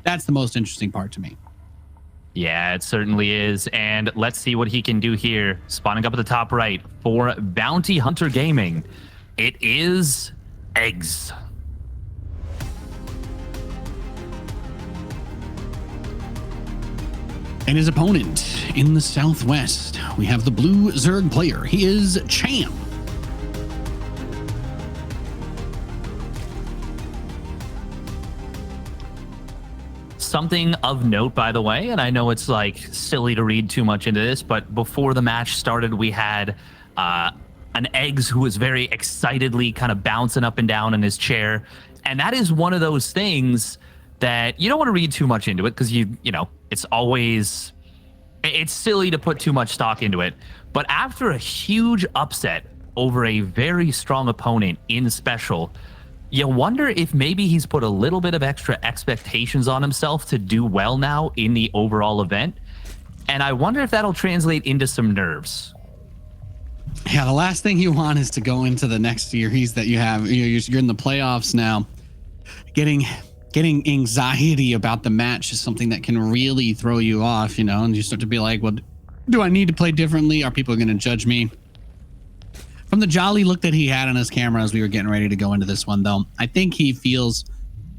That's the most interesting part to me. Yeah, it certainly is. And let's see what he can do here. Spawning up at the top right for Bounty Hunter Gaming. It is eGGz. And his opponent in the southwest, we have the blue Zerg player. He is Cham. Something of note, by the way, and I know it's like silly to read too much into this, but before the match started, we had an eGGz who was very excitedly kind of bouncing up and down in his chair. And that is one of those things that you don't want to read too much into it because you know, it's silly to put too much stock into it. But after a huge upset over a very strong opponent in special, you wonder if maybe he's put a little bit of extra expectations on himself to do well now in the overall event. And I wonder if that'll translate into some nerves. Yeah, the last thing you want is to go into the next series that you have. You're in the playoffs now. Getting anxiety about the match is something that can really throw you off, you know, and you start to be like, well, do I need to play differently? Are people going to judge me? From the jolly look that he had on his camera as we were getting ready to go into this one, though, I think he feels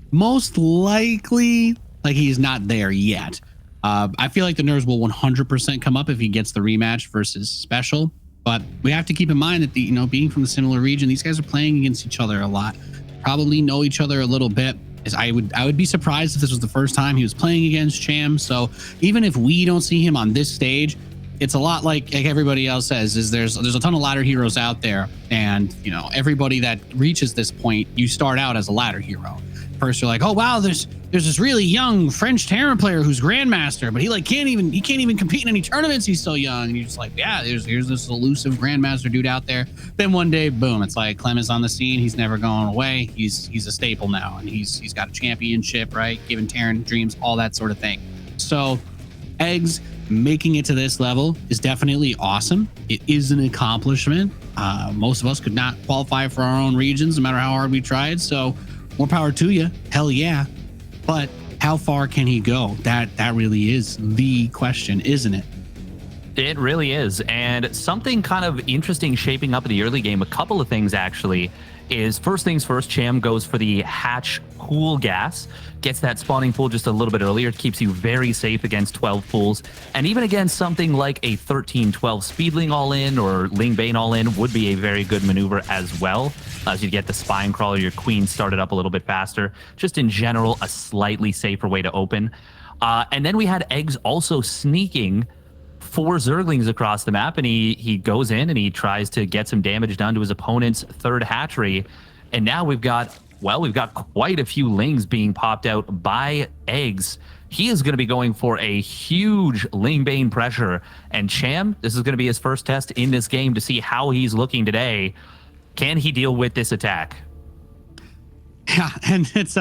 most likely like he's not there yet. I feel like the nerves will 100% come up if he gets the rematch versus special, but we have to keep in mind that being from a similar region, these guys are playing against each other a lot, probably know each other a little bit. I would be surprised if this was the first time he was playing against Cham. So even if we don't see him on this stage, it's a lot like everybody else says, is there's a ton of ladder heroes out there, and everybody that reaches this point, you start out as a ladder hero. First you're like, oh wow, there's this really young French Terran player who's grandmaster, but he can't even compete in any tournaments, he's so young. And you're just like, yeah, here's this elusive grandmaster dude out there. Then one day, boom, it's like Clem is on the scene, he's never going away, he's a staple now, and he's got a championship, right, giving Terran dreams, all that sort of thing. So eGGz making it to this level is definitely awesome. It is an accomplishment. Most of us could not qualify for our own regions no matter how hard we tried, so more power to you. Hell yeah. But how far can he go? That really is the question, isn't it? It really is. And something kind of interesting shaping up in the early game, a couple of things actually, is first things first, Cham goes for the hatch pool gas, gets that spawning pool just a little bit earlier. It keeps you very safe against 12 pools. And even against something like a 13-12 speedling all in or Ling Bane all in would be a very good maneuver as well, as you get the spine crawler, your queen started up a little bit faster. Just in general, a slightly safer way to open. And then we had eGGz also sneaking 4 Zerglings across the map, and he goes in and he tries to get some damage done to his opponent's third hatchery. And now we've got quite a few Lings being popped out by eGGz. He is going to be going for a huge Ling Bane pressure, and Cham, this is going to be his first test in this game to see how he's looking today. Can he deal with this attack? Yeah, and it's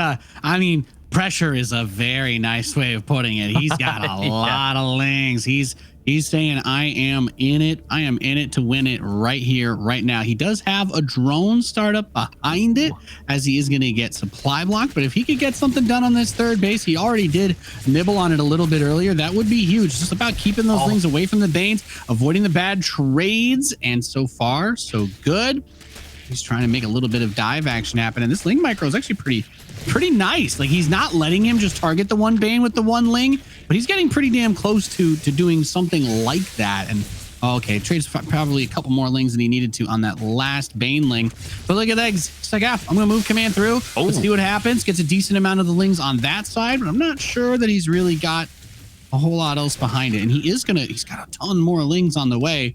pressure is a very nice way of putting it. He's got a lot of Lings. He's saying, I am in it. I am in it to win it right here, right now. He does have a drone startup behind it, as he is going to get supply block. But if he could get something done on this third base, he already did nibble on it a little bit earlier. That would be huge. Just about keeping those things away from the Banes, avoiding the bad trades. And so far, so good. He's trying to make a little bit of dive action happen. And this Ling micro is actually pretty nice. Like, he's not letting him just target the one Bane with the one Ling, but he's getting pretty damn close to doing something like that. And okay, trades probably a couple more Lings than he needed to on that last Bane Ling. But look at eGGz. It's like, I'm gonna move command through. Let's see what happens. Gets a decent amount of the Lings on that side, but I'm not sure that he's really got a whole lot else behind it. And he's got a ton more Lings on the way.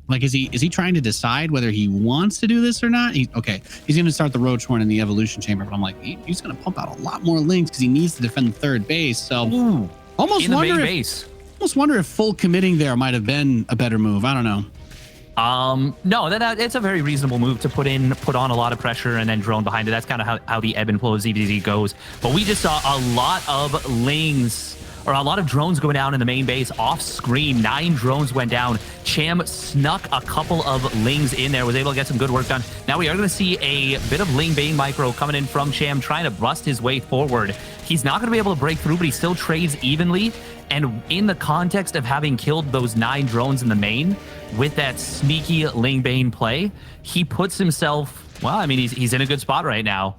Like, is he trying to decide whether he wants to do this or not? He's going to start the Roach Horn in the Evolution Chamber, but I'm like, he's going to pump out a lot more Lings because he needs to defend the third base. So almost wonder if full committing there might have been a better move. I don't know. No, it's a very reasonable move to put on a lot of pressure and then drone behind it. That's kind of how the ebb and flow of eGGz goes. But we just saw a lot of Lings, or a lot of drones going down in the main base off screen. 9 drones went down. Cham snuck a couple of Lings in there, was able to get some good work done. Now we are going to see a bit of Ling Bane micro coming in from Cham, trying to bust his way forward. He's not going to be able to break through, but he still trades evenly. And in the context of having killed those 9 drones in the main with that sneaky Ling Bane play, he puts himself, well, I mean, he's in a good spot right now.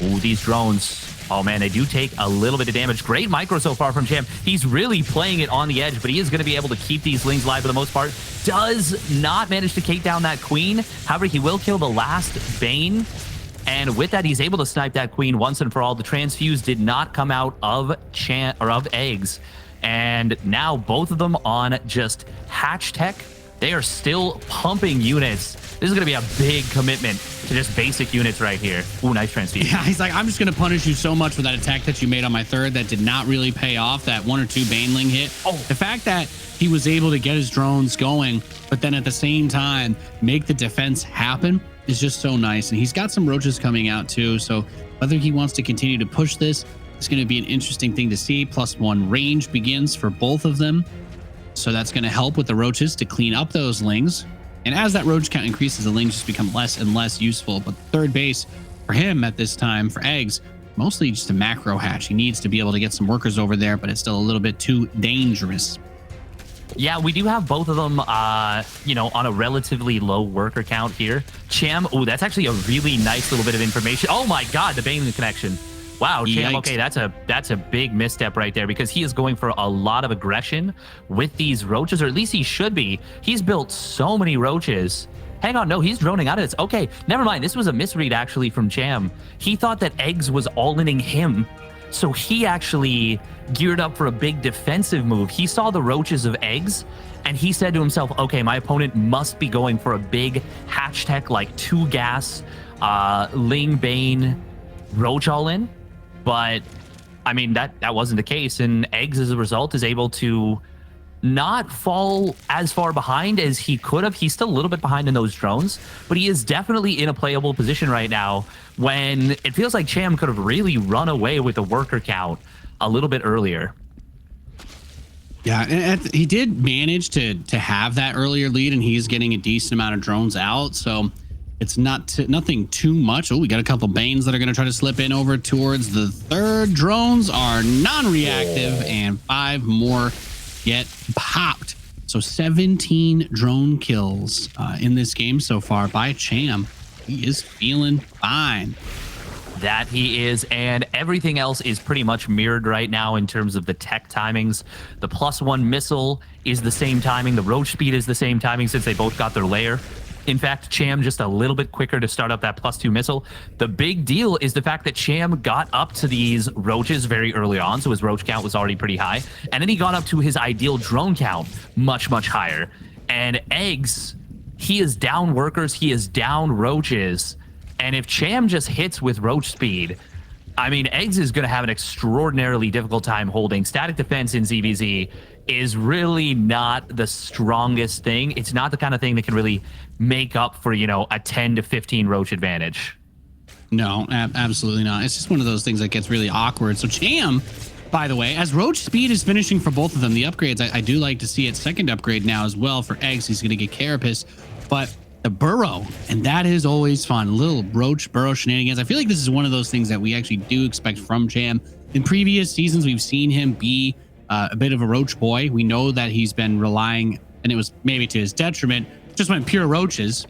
Ooh, these drones, oh man, they do take a little bit of damage. Great micro so far from Cham. He's really playing it on the edge, but he is going to be able to keep these Lings alive for the most part. Does not manage to take down that Queen. However, he will kill the last Bane. And with that, he's able to snipe that Queen once and for all. The transfuse did not come out of eGGz. And now both of them on just hatch tech. They are still pumping units. This is going to be a big commitment to just basic units right here. Ooh, nice transfuse. Yeah, he's like, I'm just going to punish you so much for that attack that you made on my third that did not really pay off, that 1 or 2 Baneling hit. Oh, the fact that he was able to get his drones going, but then at the same time make the defense happen is just so nice. And he's got some roaches coming out too. So whether he wants to continue to push this, it's going to be an interesting thing to see. +1 range begins for both of them. So that's going to help with the roaches to clean up those Lings. And as that roach count increases, the Lings just become less and less useful. But third base for him at this time, for eGggz, mostly just a macro hatch. He needs to be able to get some workers over there, but it's still a little bit too dangerous. Yeah, we do have both of them, you know, on a relatively low worker count here. Cham, oh, that's actually a really nice little bit of information. Oh my God, the Bane connection. Wow, Cham, Yikes. okay, that's a big misstep right there, because he is going for a lot of aggression with these roaches, or at least he should be. He's built so many roaches. Hang on, no, he's droning out of this. Okay, never mind. This was a misread actually from Cham. He thought that eGggz was all-inning him, so he actually geared up for a big defensive move. He saw the roaches of eGggz, and he said to himself, okay, my opponent must be going for a big hatch tech like 2 gas, Ling Bane, roach all-in. But I mean, that wasn't the case, and eGggz as a result is able to not fall as far behind as he could have. He's still a little bit behind in those drones, but he is definitely in a playable position right now when it feels like Cham could have really run away with the worker count a little bit earlier. Yeah, and he did manage to have that earlier lead, and he's getting a decent amount of drones out, so it's nothing too much. Oh, we got a couple Banes that are going to try to slip in over towards the third. Drones are non-reactive, and 5 more get popped. So 17 drone kills in this game so far by Cham. He is feeling fine. That he is, and everything else is pretty much mirrored right now in terms of the tech timings. The +1 missile is the same timing. The roach speed is the same timing since they both got their layer. In fact, Cham just a little bit quicker to start up that +2 missile. The big deal is the fact that Cham got up to these roaches very early on, so his roach count was already pretty high. And then he got up to his ideal drone count much, much higher. And eGggz, he is down workers, he is down roaches. And if Cham just hits with roach speed, I mean, eGggz is going to have an extraordinarily difficult time holding. Static defense in ZVZ is really not the strongest thing. It's not the kind of thing that can really make up for, you know, a 10 to 15 roach advantage. No, absolutely not. It's just one of those things that gets really awkward. So Cham, by the way, as roach speed is finishing for both of them, the upgrades, I do like to see its second upgrade now as well for eGggz. He's going to get Carapace, but the burrow, and that is always fun. Little roach burrow shenanigans. I feel like this is one of those things that we actually do expect from Cham. In previous seasons, we've seen him be a bit of a roach boy. We know that he's been relying, and it was maybe to his detriment, just went pure roaches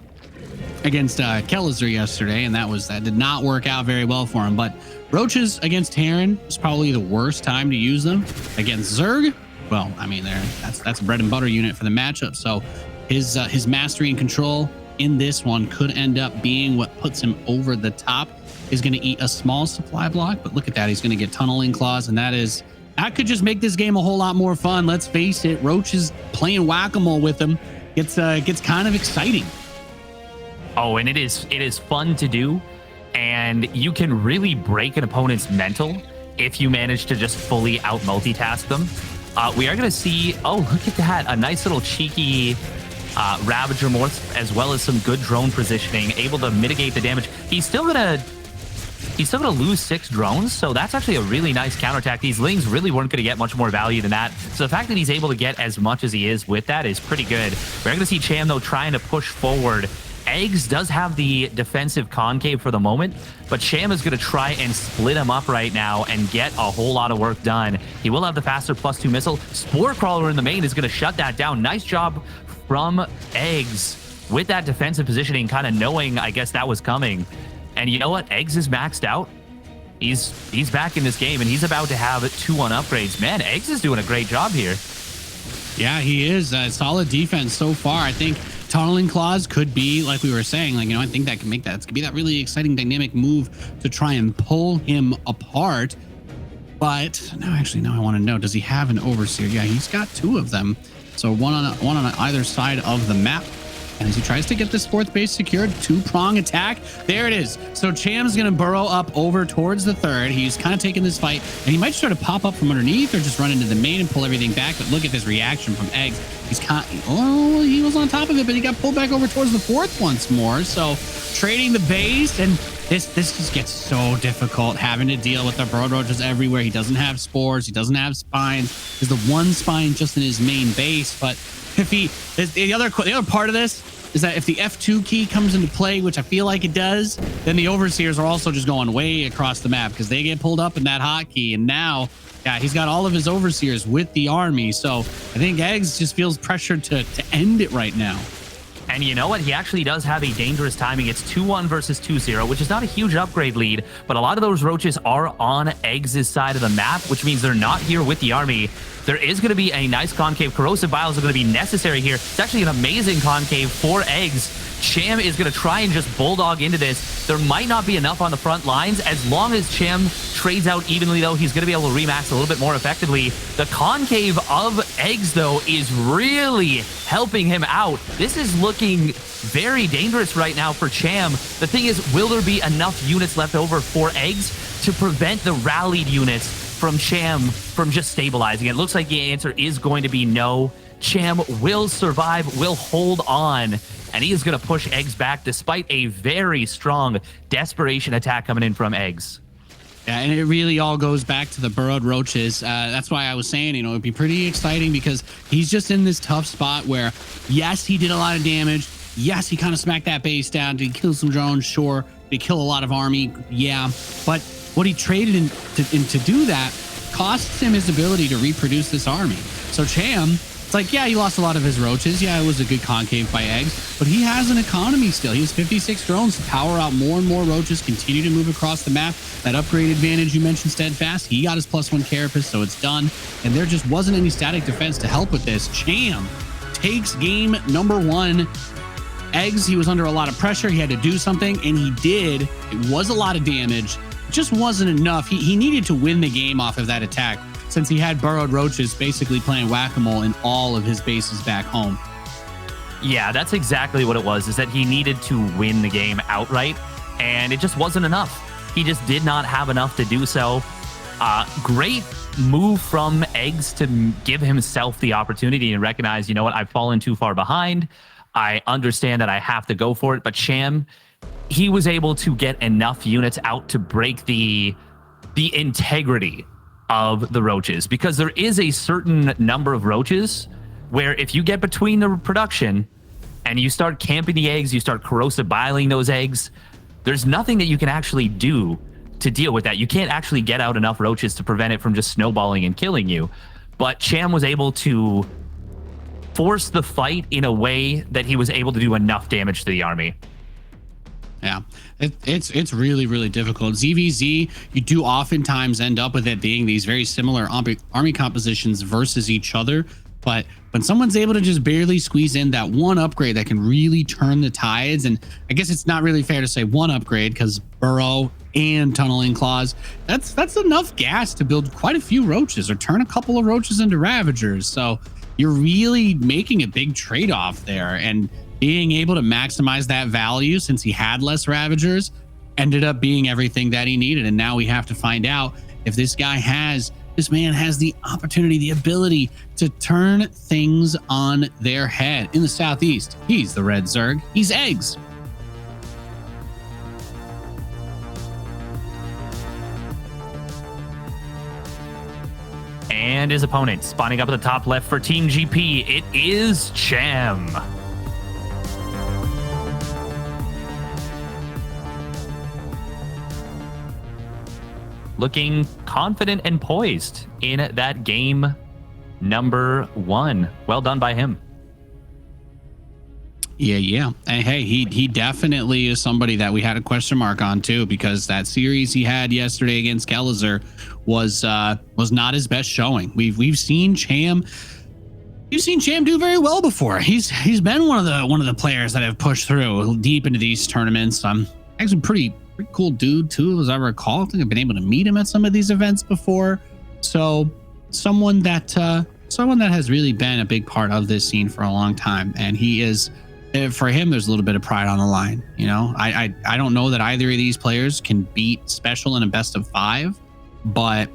against Kellizer yesterday, and that did not work out very well for him. But roaches against Terran is probably the worst time to use them. Against Zerg, well, I mean, that's a bread and butter unit for the matchup. So his mastery and control in this one could end up being what puts him over the top. He's going to eat a small supply block, but look at that. He's going to get tunneling claws, and that could just make this game a whole lot more fun. Let's face it, Roach is playing whack-a-mole with him. Gets kind of exciting. Oh, and it is fun to do, and you can really break an opponent's mental if you manage to just fully out multitask them. We are going to see, oh, look at that, a nice little cheeky Ravager Morph, as well as some good drone positioning, able to mitigate the damage. He's still gonna lose 6 drones, so that's actually a really nice counterattack. These Lings really weren't going to get much more value than that, so the fact that he's able to get as much as he is with that is pretty good. We're going to see Cham, though, trying to push forward eGGz does have the defensive concave for the moment, but Cham is going to try and split him up right now and get a whole lot of work done. He will have the faster +2 missile. Spore Crawler in the main is going to shut that down. Nice job from eGGz with that defensive positioning, kind of knowing, I guess, that was coming. And you know what? eGGz is maxed out. He's back in this game, and he's about to have 2-1 upgrades. Man, eGGz is doing a great job here. Yeah, he is. Solid defense so far. I think Tunneling Claws could be, like we were saying, like, I think that can make that. It's gonna be that really exciting dynamic move to try and pull him apart. But now I want to know, does he have an Overseer? Yeah, he's got 2 of them. So one on either side of the map. And as he tries to get this 4th base secured, 2-prong attack. There it is. So Cham's going to burrow up over towards the 3rd. He's kind of taking this fight, and he might try to pop up from underneath or just run into the main and pull everything back. But look at this reaction from eGGz. He was on top of it, but he got pulled back over towards the 4th once more. So trading the base, and this just gets so difficult having to deal with the Burrowed Roaches everywhere. He doesn't have spores. He doesn't have spines. There's the 1 spine just in his main base, but if the other part of this is that if the F2 key comes into play, which I feel like it does, then the Overseers are also just going way across the map because they get pulled up in that hotkey. And now, yeah, he's got all of his Overseers with the army. So I think eGGz just feels pressured to end it right now. And you know what? He actually does have a dangerous timing. It's 2-1 versus 2-0, which is not a huge upgrade lead, but a lot of those roaches are on eGGz's side of the map, which means they're not here with the army. There is going to be a nice concave. Corrosive Biles are going to be necessary here. It's actually an amazing concave for eGGz. Cham is going to try and just bulldog into this. There might not be enough on the front lines. As long as Cham trades out evenly, though, he's going to be able to remax a little bit more effectively. The concave of eGGz, though, is really helping him out. This is looking very dangerous right now for Cham. The thing is, will there be enough units left over for eGGz to prevent the rallied units from Cham from just stabilizing? It looks like the answer is going to be no. Cham will survive, will hold on, and he is going to push eGGz back despite a very strong desperation attack coming in from eGGz. Yeah, and it really all goes back to the Burrowed Roaches. That's why I was saying, it'd be pretty exciting because he's just in this tough spot where, yes, he did a lot of damage. Yes, he kind of smacked that base down. Did he kill some drones? Sure. Did he kill a lot of army? Yeah. But what he traded in to do that costs him his ability to reproduce this army. So Cham, it's like, yeah, he lost a lot of his roaches. Yeah, it was a good concave by eGGz, but he has an economy still. He has 56 drones to power out more and more roaches, continue to move across the map. That upgrade advantage you mentioned, Steadfast, he got his +1 carapace, so it's done. And there just wasn't any static defense to help with this. Cham takes game number 1. eGGz, he was under a lot of pressure. He had to do something, and he did. It was a lot of damage. It just wasn't enough. He needed to win the game off of that attack, since he had Burrowed Roaches basically playing whack-a-mole in all of his bases back home. Yeah, that's exactly what it was, is that he needed to win the game outright, and it just wasn't enough. He just did not have enough to do so. Great move from eGGz to give himself the opportunity and recognize, you know what, I've fallen too far behind. I understand that I have to go for it, but Cham, he was able to get enough units out to break the integrity of the roaches, because there is a certain number of roaches where if you get between the production and you start camping the eggs, you start corrosive biling those eggs, there's nothing that you can actually do to deal with that. You can't actually get out enough roaches to prevent it from just snowballing and killing you. But Cham was able to force the fight in a way that he was able to do enough damage to the army. Yeah, it's really, really difficult. ZVZ, you do oftentimes end up with it being these very similar army compositions versus each other. But when someone's able to just barely squeeze in that one upgrade that can really turn the tides, and I guess it's not really fair to say one upgrade because Burrow and Tunneling Claws, that's enough gas to build quite a few roaches or turn a couple of roaches into Ravagers. So you're really making a big trade-off there, and being able to maximize that value since he had less Ravagers ended up being everything that he needed. And now we have to find out if this man has the opportunity, the ability to turn things on their head. In the Southeast, he's the Red Zerg. He's eGGz. And his opponent spawning up at the top left for Team GP, it is Cham. looking confident and poised in that game number 1. Well done by him. Yeah. And hey, he definitely is somebody that we had a question mark on too, because that series he had yesterday against eGGz was not his best showing. We've seen Cham do very well before. He's been one of the players that have pushed through deep into these tournaments. Actually pretty cool dude too, as I recall. I think I've been able to meet him at some of these events before. So someone that has really been a big part of this scene for a long time, and he is. For him, there's a little bit of pride on the line. I don't know that either of these players can beat Special in a best of 5, but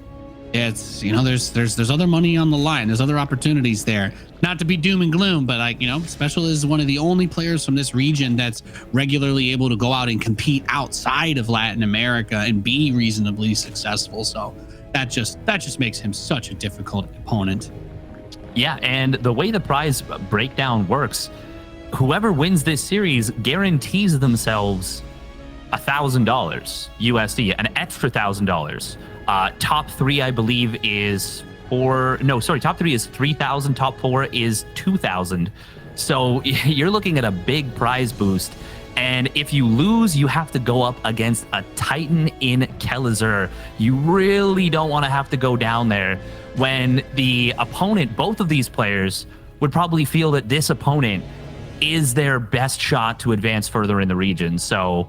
it's there's other money on the line. There's other opportunities there. Not to be doom and gloom, but Special is one of the only players from this region that's regularly able to go out and compete outside of Latin America and be reasonably successful. So that just makes him such a difficult opponent. Yeah, and the way the prize breakdown works, whoever wins this series guarantees themselves $1,000 USD, an extra $1,000. Top 3, I believe, is top 3 is 3,000. Top 4 is 2,000. So you're looking at a big prize boost. And if you lose, you have to go up against a Titan in eGGz. You really don't want to have to go down there when the opponent, both of these players, would probably feel that this opponent is their best shot to advance further in the region. So,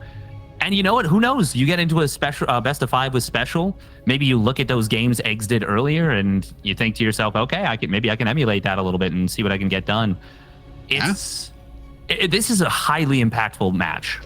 and you know what? Who knows? You get into a special best of 5 with Special. Maybe you look at those games eGGz did earlier, and you think to yourself, "Okay, I can emulate that a little bit and see what I can get done." This is a highly impactful match.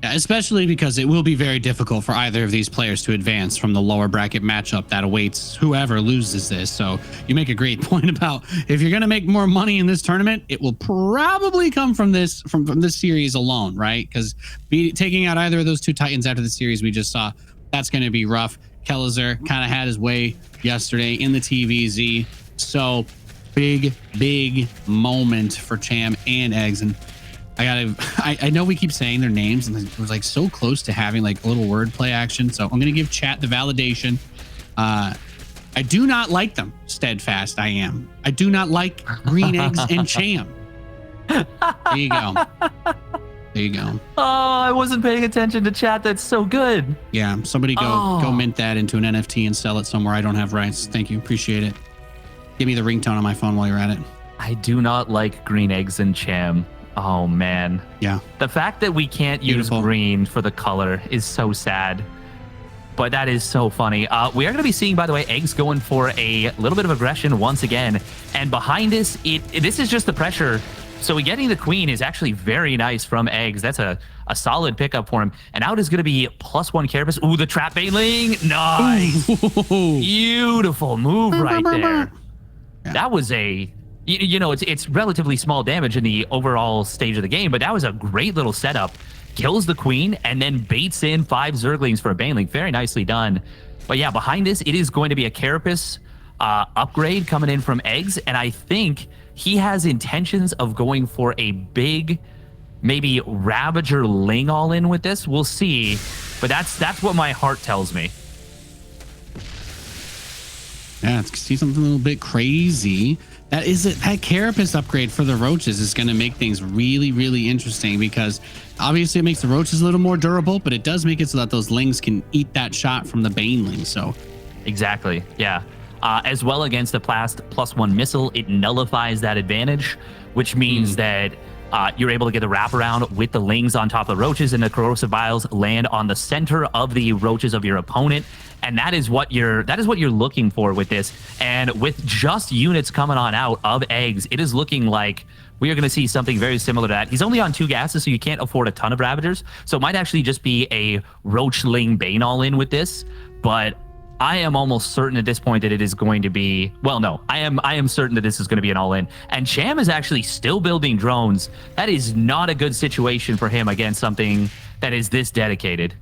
Yeah, especially because it will be very difficult for either of these players to advance from the lower bracket matchup that awaits whoever loses this. So you make a great point about if you're going to make more money in this tournament, it will probably come from this series alone, right? Because taking out either of those 2 Titans after the series we just saw, that's going to be rough. eGGz kind of had his way yesterday in the TVZ. So big moment for Cham and eGGz. And I know we keep saying their names, and it was like so close to having like a little wordplay action. So I'm going to give chat the validation. I do not like them. Steadfast, I am. I do not like green eGGz and Cham. There you go. There you go. Oh, I wasn't paying attention to chat. That's so good. Yeah, somebody go mint that into an NFT and sell it somewhere. I don't have rights. Thank you. Appreciate it. Give me the ringtone on my phone while you're at it. I do not like green eGGz and Cham. Oh, man. Yeah. The fact that we can't use green for the color is so sad. But that is so funny. We are going to be seeing, by the way, eGGz going for a little bit of aggression once again. And behind us, this is just the pressure. So getting the queen is actually very nice from eGGz. That's a solid pickup for him. And out is going to be +1 carapace. Ooh, the trap baitling. Nice. Beautiful move right there. Yeah. That was it's relatively small damage in the overall stage of the game, but that was a great little setup. Kills the queen and then baits in 5 Zerglings for a baneling. Very nicely done. But yeah, behind this, it is going to be a carapace upgrade coming in from eGGz, and I think he has intentions of going for a big, maybe Ravager Ling all in with this. We'll see, but that's what my heart tells me. Yeah, it's see something a little bit crazy. That carapace upgrade for the roaches is going to make things really, really interesting, because obviously it makes the roaches a little more durable, but it does make it so that those lings can eat that shot from the baneling. So exactly, yeah. As well, against the +1 missile, it nullifies that advantage, which means that you're able to get the wraparound with the lings on top of the roaches, and the corrosive vials land on the center of the roaches of your opponent. And that is what you're looking for with this. And with just units coming on out of eGGz, it is looking like we are going to see something very similar to that. He's only on 2 gases, so you can't afford a ton of Ravagers. So it might actually just be a Roachling Bane all-in with this. But I am almost certain at this point that it is going to be... Well, no, I am certain that this is going to be an all-in. And Cham is actually still building drones. That is not a good situation for him against something that is this dedicated.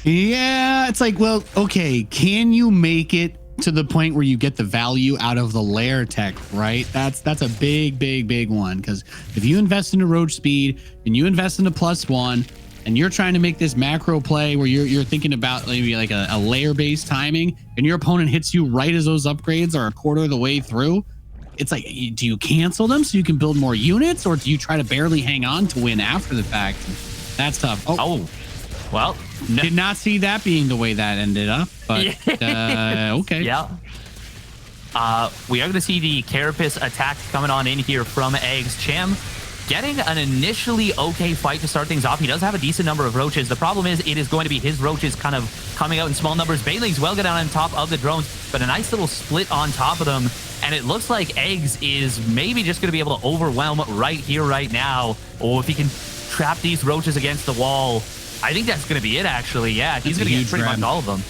Yeah, it's like, well, okay, can you make it to the point where you get the value out of the lair tech, right? That's a big one, because if you invest into roach speed and you invest into +1, and you're trying to make this macro play where you're thinking about maybe like a layer-based timing, and your opponent hits you right as those upgrades are a quarter of the way through, it's like, do you cancel them so you can build more units, or do you try to barely hang on to win after the fact? That's tough. Oh, well, no. Did not see that being the way that ended up, but okay. Yeah. We are going to see the Carapace attack coming on in here from eGGz. Cham getting an initially okay fight to start things off. He does have a decent number of roaches. The problem is it is going to be his roaches kind of coming out in small numbers. Bailing's well get down on top of the drones, but a nice little split on top of them. And it looks like eGGz is maybe just going to be able to overwhelm right here, right now. Or if he can trap these roaches against the wall, I think that's going to be it, actually. Yeah, he's going to get pretty much all of them.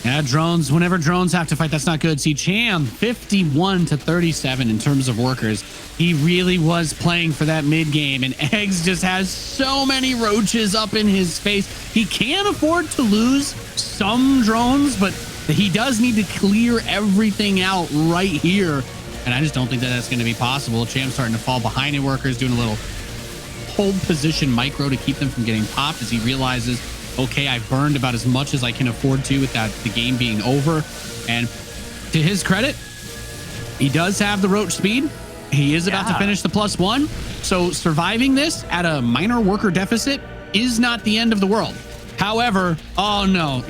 Yeah, drones, whenever drones have to fight, that's not good. See, Cham, 51 to 37 in terms of workers. He really was playing for that mid game, and eGGz just has so many roaches up in his face. He can afford to lose some drones, but he does need to clear everything out right here. And I just don't think that that's going to be possible. Cham's starting to fall behind in workers, doing a little hold position micro to keep them from getting popped as he realizes, okay, I've burned about as much as I can afford to without the game being over. And to his credit, he does have the roach speed. He is about to finish the +1. So surviving this at a minor worker deficit is not the end of the world. However, oh no.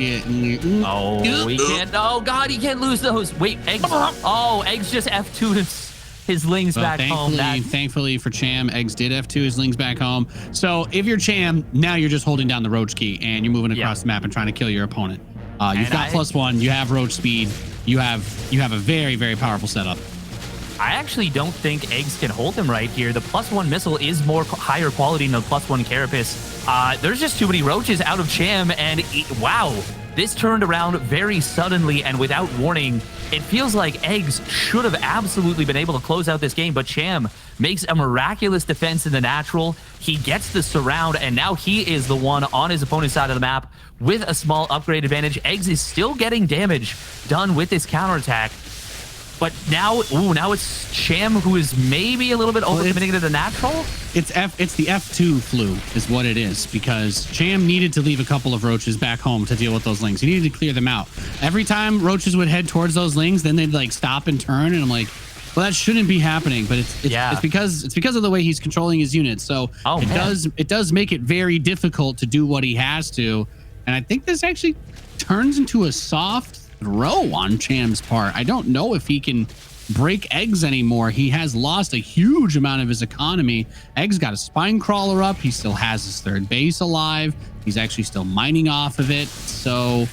Oh, he can't. Oh God, he can't lose those. Wait, eGGz. Oh, eGGz just F2'd his lings back home. Thankfully for Cham, eGGz did F2 his lings back home. So if you're Cham, now you're just holding down the roach key and you're moving across the map and trying to kill your opponent. You've got +1, you have roach speed, you have a very, very powerful setup. I actually don't think eGGz can hold him right here. The +1 missile is more higher quality than the +1 Carapace. There's just too many roaches out of Cham, and wow, this turned around very suddenly and without warning. It feels like eGGz should have absolutely been able to close out this game, but Cham makes a miraculous defense in the natural. He gets the surround, and now he is the one on his opponent's side of the map with a small upgrade advantage. eGGz is still getting damage done with this counterattack. But now, now it's Cham who is maybe a little bit overcommitting to the natural. It's the F2 flu is what it is, because Cham needed to leave a couple of roaches back home to deal with those lings. He needed to clear them out. Every time roaches would head towards those lings, then they'd like stop and turn, and I'm like, well, that shouldn't be happening. But it's because of the way he's controlling his units. So it does make it very difficult to do what he has to. And I think this actually turns into a soft throw on Cham's part. I don't know if he can break eGGz anymore. He has lost a huge amount of his economy. eGGz got a spine crawler up. He still has his third base alive. He's actually still mining off of it. So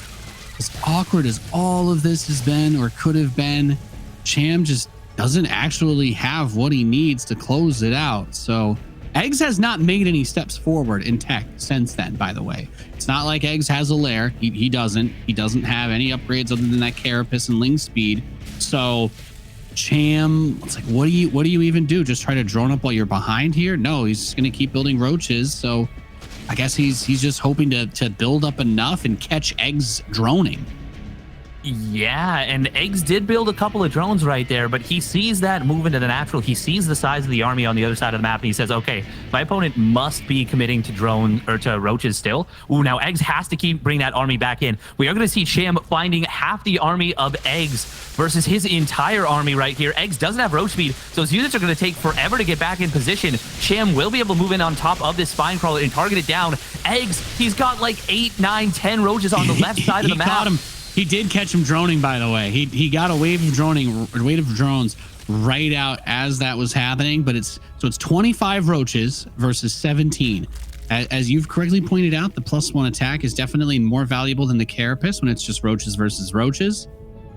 as awkward as all of this has been or could have been, Cham just doesn't actually have what he needs to close it out. So eGGz has not made any steps forward in tech since then, by the way. It's not like eGGz has a lair. He doesn't. He doesn't have any upgrades other than that Carapace and Ling speed. So Cham, it's like, what do you even do? Just try to drone up while you're behind here? No, he's just gonna keep building roaches. So I guess he's just hoping to build up enough and catch eGGz droning. Yeah, and eGGz did build a couple of drones right there, but he sees that move into the natural. He sees the size of the army on the other side of the map, and he says, okay, my opponent must be committing to drone or to roaches still. Ooh, now eGGz has to bring that army back in. We are going to see Cham finding half the army of eGGz versus his entire army right here. eGGz doesn't have roach speed, so his units are going to take forever to get back in position. Cham will be able to move in on top of this spine crawler and target it down. eGGz, he's got like 8, 9, 10 roaches on the left side of the map. Caught him. He did catch him droning, by the way. He got a wave of drones right out as that was happening. But it's 25 roaches versus 17. As you've correctly pointed out, the +1 attack is definitely more valuable than the Carapace when it's just roaches versus roaches.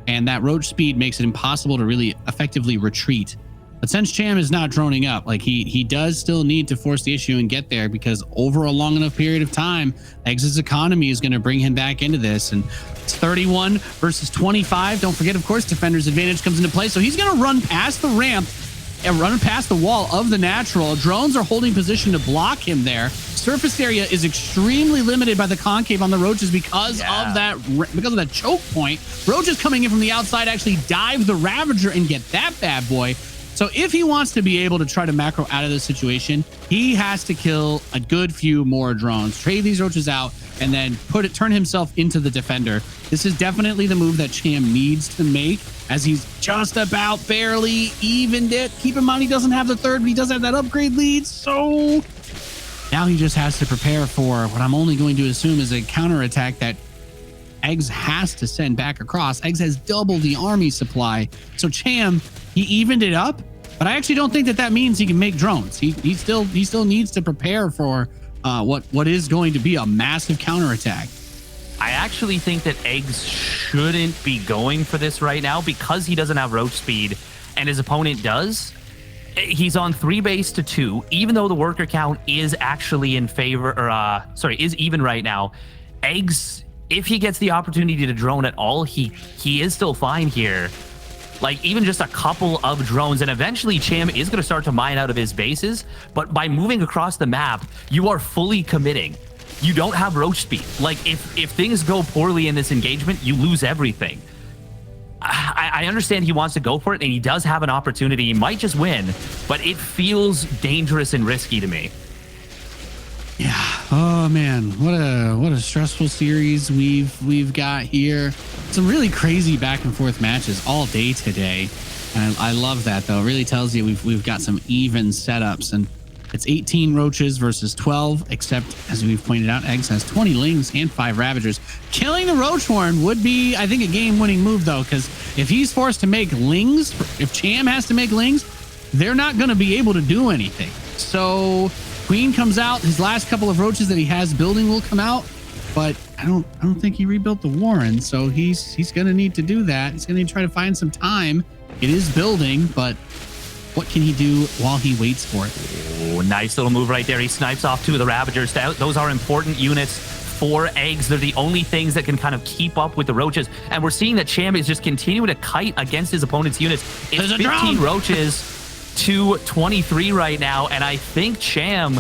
And that roach speed makes it impossible to really effectively retreat. But since Cham is not droning up, like he does still need to force the issue and get there, because over a long enough period of time, eGGz's economy is going to bring him back into this. And it's 31 versus 25. Don't forget, of course, defender's advantage comes into play. So he's going to run past the ramp and run past the wall of the natural. Drones are holding position to block him there. Surface area is extremely limited by the concave on the roaches because of that choke point. Roaches coming in from the outside actually dive the Ravager and get that bad boy. So if he wants to be able to try to macro out of this situation, he has to kill a good few more drones, trade these roaches out, and then turn himself into the defender. This is definitely the move that Cham needs to make, as he's just about barely evened it. Keep in mind, he doesn't have the third, but he does have that upgrade lead. So now he just has to prepare for what I'm only going to assume is a counterattack that eGGz has to send back across. eGGz has double the army supply. So Cham, he evened it up, but I actually don't think that means he can make drones. He still needs to prepare for what is going to be a massive counterattack. I actually think that eGGz shouldn't be going for this right now because he doesn't have roach speed and his opponent does. He's on 3 base to 2, even though the worker count is actually in favor, or is even right now. eGGz, if he gets the opportunity to drone at all, he is still fine here. Like, even just a couple of drones, and eventually Cham is going to start to mine out of his bases, but by moving across the map, you are fully committing. You don't have roach speed. Like, if things go poorly in this engagement, you lose everything. I understand he wants to go for it, and he does have an opportunity. He might just win, but it feels dangerous and risky to me. Yeah. Oh man, what a stressful series we've got here. Some really crazy back and forth matches all day today. And I love that though. It really tells you we've got some even setups, and it's 18 roaches versus 12, except as we've pointed out, eGGz has 20 lings and 5 ravagers. Killing the roach horn would be, I think, a game-winning move though, because if he's forced to make lings, if Cham has to make lings, they're not going to be able to do anything. So Queen comes out, his last couple of roaches that he has building will come out, but I don't think he rebuilt the Warren, so he's gonna need to do that. He's gonna need to try to find some time. It is building, but what can he do while he waits for it? Oh, nice little move right there. He snipes off 2 of the Ravagers. Those are important units for eGGz. They're the only things that can kind of keep up with the roaches, and we're seeing that Cham is just continuing to kite against his opponent's units. It's 15 roaches to 23 right now, and I think Cham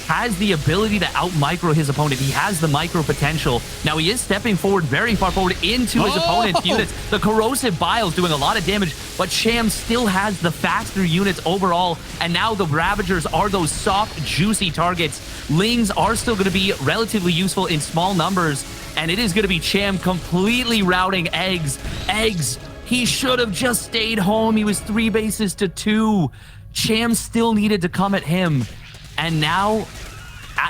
has the ability to out-micro his opponent. He has the micro potential. Now, he is stepping forward, very far forward into his opponent's units. The corrosive bile is doing a lot of damage, but Cham still has the faster units overall, and now the Ravagers are those soft, juicy targets. Lings are still going to be relatively useful in small numbers, and it is going to be Cham completely routing eGGz. eGGz, he should have just stayed home. He was 3 bases to 2. Cham still needed to come at him. And now,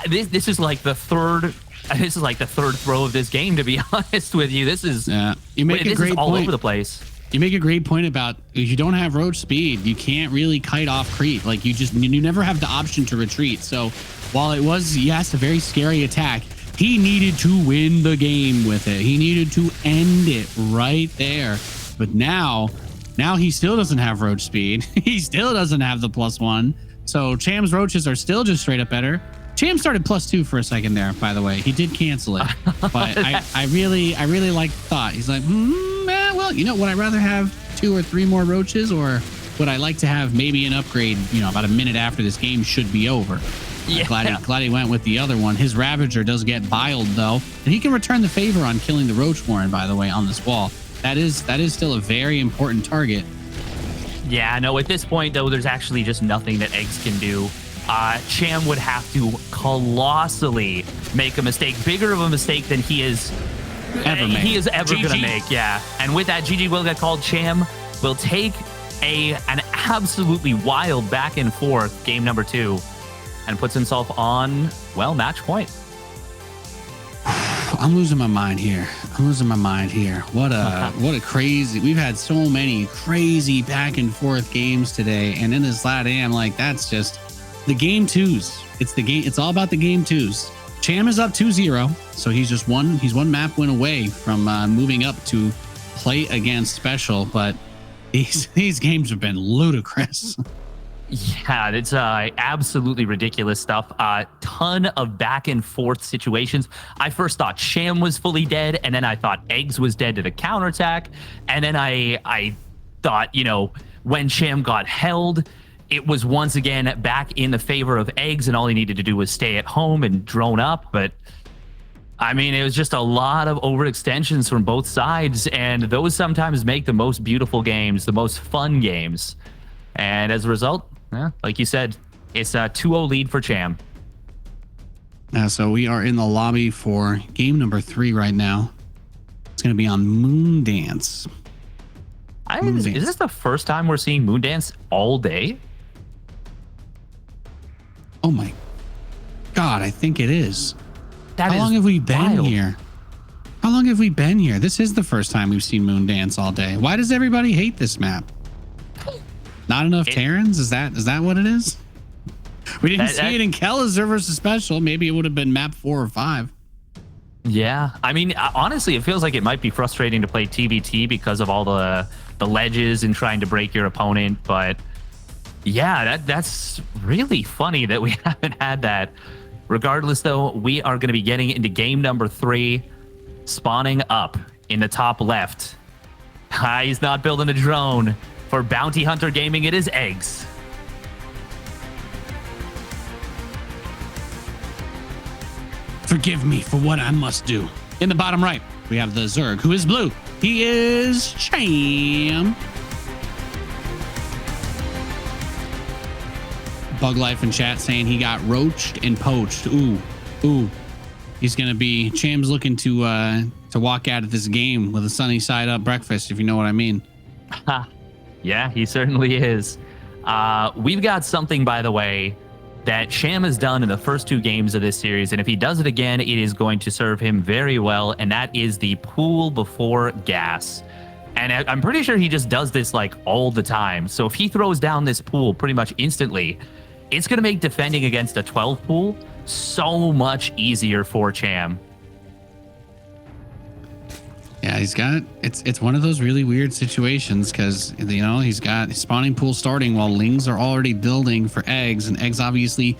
this is like the third. This is like the third throw of this game. To be honest with you, this is you make a great all point. over the place. You make a great point about if you don't have roach speed, you can't really kite off creep. Like you never have the option to retreat. So while it was a very scary attack, he needed to win the game with it. He needed to end it right there. But now he still doesn't have roach speed. He still doesn't have the +1. So Cham's roaches are still just straight up better. Cham started +2 for a second there, by the way. He did cancel it, but I really like the thought. He's like, well, you know, would I rather have 2 or 3 more roaches, or would I like to have maybe an upgrade? You know, about a minute after this game should be over. Yeah. Glad he went with the other one. His Ravager does get biled though, and he can return the favor on killing the Roach Warren. By the way, on this wall, that is still a very important target. Yeah, no, at this point, though, there's actually just nothing that eGGz can do. Cham would have to colossally make a mistake, bigger of a mistake than he is ever going to make. Yeah, and with that, GG will get called. Cham will take an absolutely wild back and forth game number 2 and puts himself on, well, match point. I'm losing my mind here. What a crazy, we've had so many crazy back and forth games today. And in this LATAM, like, that's just the game 2s. It's all about the game 2s. Cham is up 2-0. So he's one map win away from moving up to play against Special. But these games have been ludicrous. Yeah, it's absolutely ridiculous stuff. A ton of back and forth situations. I first thought Cham was fully dead, and then I thought eGGz was dead to the counterattack. And then I thought, you know, when Cham got held, it was once again back in the favor of eGGz, and all he needed to do was stay at home and drone up. But I mean, it was just a lot of overextensions from both sides, and those sometimes make the most beautiful games, the most fun games. And as a result, like you said, it's a 2-0 lead for Cham. So we are in the lobby for game number 3 right now. It's going to be on Moondance. Is this the first time we're seeing Moondance all day? Oh my God, I think it is. How long have we been here? How long have we been here? This is the first time we've seen Moondance all day. Why does everybody hate this map? Not enough Terrans? Is that what it is? We didn't see it in Kelazur versus Special. Maybe it would have been map 4 or 5. Yeah, I mean, honestly, it feels like it might be frustrating to play TBT because of all the ledges and trying to break your opponent. But yeah, that's really funny that we haven't had that. Regardless, though, we are going to be getting into game number 3, spawning up in the top left. He's not building a drone. For Bounty Hunter Gaming, it is eGGz. Forgive me for what I must do. In the bottom right, we have the Zerg, who is blue. He is Cham. Bug Life in chat saying he got roached and poached. Ooh. He's gonna be Cham's looking to walk out of this game with a sunny side up breakfast, if you know what I mean. Yeah, he certainly is. We've got something, by the way, that Cham has done in the first 2 games of this series, and if he does it again, it is going to serve him very well, and that is the pool before gas. And I'm pretty sure he just does this like all the time. So if he throws down this pool pretty much instantly, it's going to make defending against a 12 pool so much easier for Cham. Yeah, he's got it's one of those really weird situations because he's got his spawning pool starting while Lings are already building for eGGz, and eGGz obviously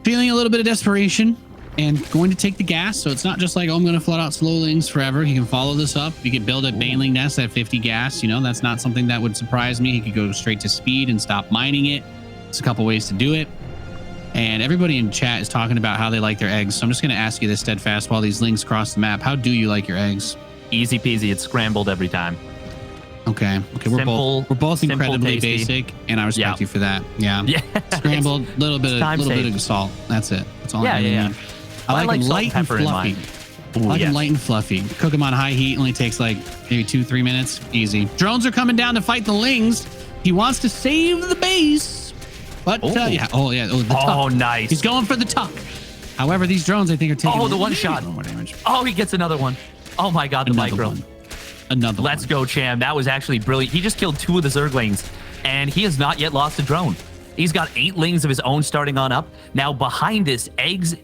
feeling a little bit of desperation and going to take the gas. So it's not just like, oh, I'm going to flood out slow Lings forever. He can follow this up. He could build a Baneling Nest at 50 gas. That's not something that would surprise me. He could go straight to speed and stop mining it. There's a couple ways to do it. And everybody in chat is talking about how they like their eGGz. So I'm just going to ask you this, Steadfast, while these Lings cross the map. How do you like your eGGz? Easy peasy. It's scrambled every time. Okay. We're both incredibly basic, and I respect you for that. Yeah. Scrambled, little bit of salt. That's it. That's all. I like them light and fluffy. Light and fluffy. Cook them on high heat. Only takes like maybe 2-3 minutes. Easy. Drones are coming down to fight the Lings. He wants to save the base, but nice. He's going for the tuck. However, these drones I think are taking the one shot. More damage. Oh, he gets another one. Oh my God, the micro. Another one. Let's go, Cham. That was actually brilliant. He just killed 2 of the Zerglings, and he has not yet lost a drone. He's got 8 Lings of his own starting on up. Now behind this, eGGz,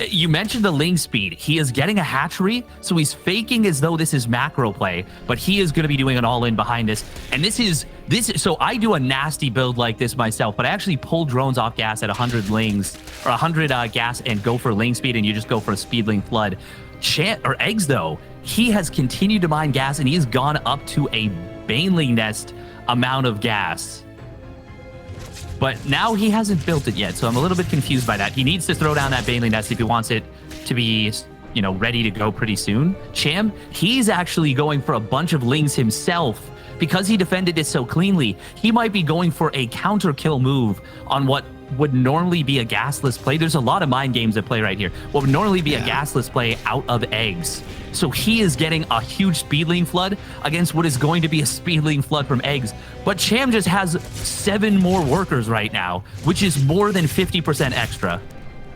you mentioned the Ling speed. He is getting a hatchery, so he's faking as though this is macro play, but he is going to be doing an all-in behind this. And this is so I do a nasty build like this myself, but I actually pull drones off gas at 100 Lings or 100 gas and go for Ling speed, and you just go for a speedling flood. eGGz though, he has continued to mine gas, and he's gone up to a Baneling Nest amount of gas. But now he hasn't built it yet, so I'm a little bit confused by that. He needs to throw down that Baneling Nest if he wants it to be, ready to go pretty soon. Cham, he's actually going for a bunch of Lings himself because he defended it so cleanly. He might be going for a counter kill move on what would normally be a gasless play. There's a lot of mind games at play right here. What would normally be a gasless play out of eGGz. So he is getting a huge speedling flood against what is going to be a speedling flood from eGGz. But Cham just has 7 more workers right now, which is more than 50% extra.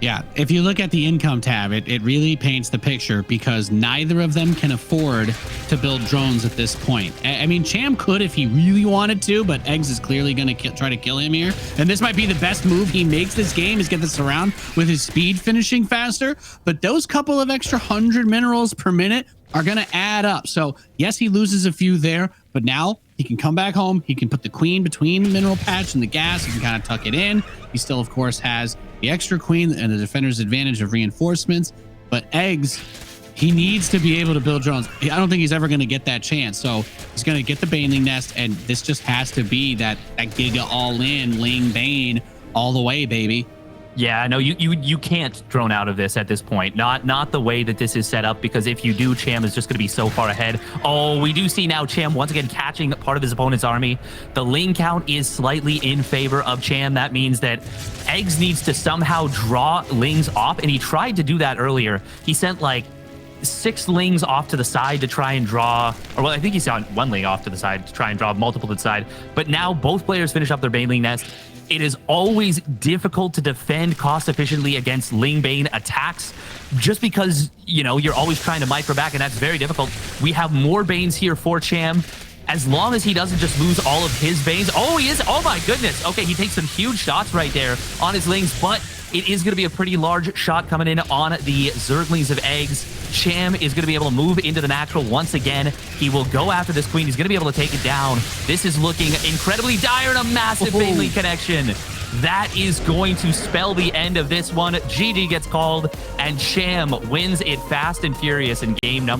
Yeah, if you look at the income tab, it really paints the picture because neither of them can afford to build drones at this point. I mean, Cham could if he really wanted to, but eGGz is clearly going to try to kill him here. And this might be the best move he makes this game is get this around with his speed finishing faster. But those couple of extra 100 minerals per minute are going to add up. So yes, he loses a few there, but now he can come back home. He can put the queen between the mineral patch and the gas. He can kind of tuck it in. He still, of course, has the extra queen and the defender's advantage of reinforcements. But eGGz, he needs to be able to build drones. I don't think he's ever going to get that chance. So he's going to get the Baneling Nest, and this just has to be that Giga all-in, Ling Bane all the way, baby. Yeah, no, you can't drone out of this at this point. Not the way that this is set up, because if you do, Cham is just going to be so far ahead. Oh, we do see now Cham once again catching part of his opponent's army. The Ling count is slightly in favor of Cham. That means that eGGz needs to somehow draw Lings off, and he tried to do that earlier. He sent like 6 Lings off to the side to try and draw, or well, I think he sent 1 Ling off to the side to try and draw multiple to the side. But now both players finish up their Baneling nest. It is always difficult to defend cost efficiently against Ling Bane attacks, just because, you know, you're always trying to micro back, and that's very difficult. We have more Banes here for Cham. As long as he doesn't just lose all of his Banes. Oh, he is. Oh my goodness. Okay, he takes some huge shots right there on his Lings, but it is going to be a pretty large shot coming in on the Zerglings of eGGz. Cham is going to be able to move into the natural once again. He will go after this queen. He's going to be able to take it down. This is looking incredibly dire, and a massive Baneling connection. That is going to spell the end of this one. GG gets called, and Cham wins it fast and furious in game number